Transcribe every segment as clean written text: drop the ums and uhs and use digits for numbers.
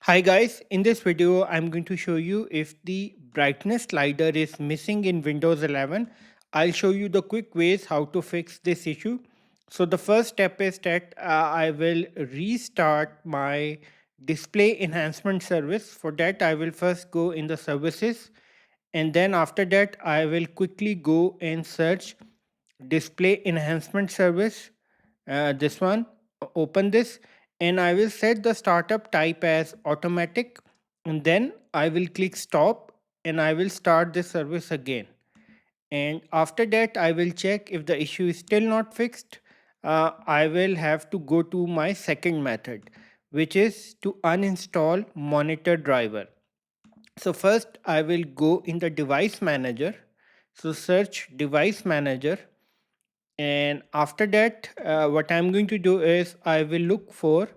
Hi guys, in this video I'm going to show you if the brightness slider is missing in Windows 11. I'll show you the quick ways how to fix this issue. So the first step is that I will restart my display enhancement service. For that I will first go in the services, and then after that I will quickly go and search display enhancement service. This one, open this, and I will set the startup type as automatic, and then I will click stop and I will start this service again. And after that I will check if the issue is still not fixed. I will have to go to my second method, which is to uninstall monitor driver. So first I will go in the device manager. So search device manager, and after that what I'm going to do is I will look for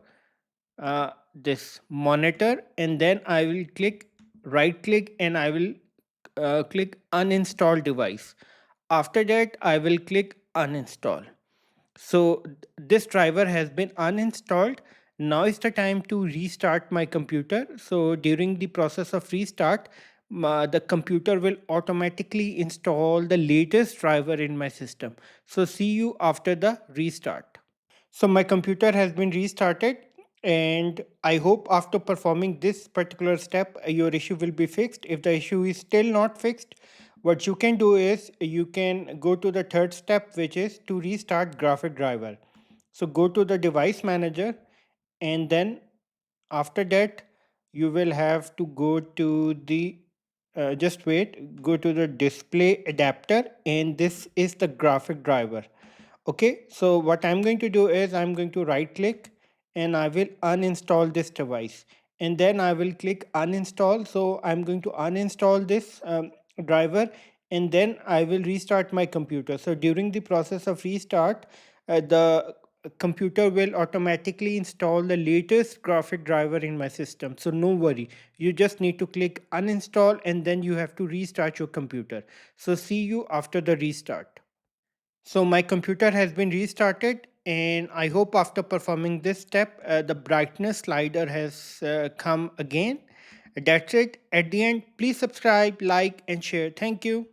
this monitor, and then I will click right click and I will click uninstall device. After that I will click uninstall. So this driver has been uninstalled. Now is the time to restart my computer. So during the process of restart, the computer will automatically install the latest driver in my system. So see you after the restart. So my computer has been restarted, and I hope after performing this particular step, your issue will be fixed. If the issue is still not fixed, what you can do is you can go to the third step, which is to restart graphic driver. So go to the device manager, and then after that you will have to go to the just wait, go to the display adapter, and this is the graphic driver. Okay, so what I'm going to do is I'm going to right click and I will uninstall this device, and then I will click uninstall. So I'm going to uninstall this driver, and then I will restart my computer. So during the process of restart, the computer will automatically install the latest graphic driver in my system. So no worry, you just need to click uninstall and then you have to restart your computer. So see you after the restart. So my computer has been restarted, and I hope after performing this step, the brightness slider has come again. That's it. At the end, please subscribe, like, and share. Thank you.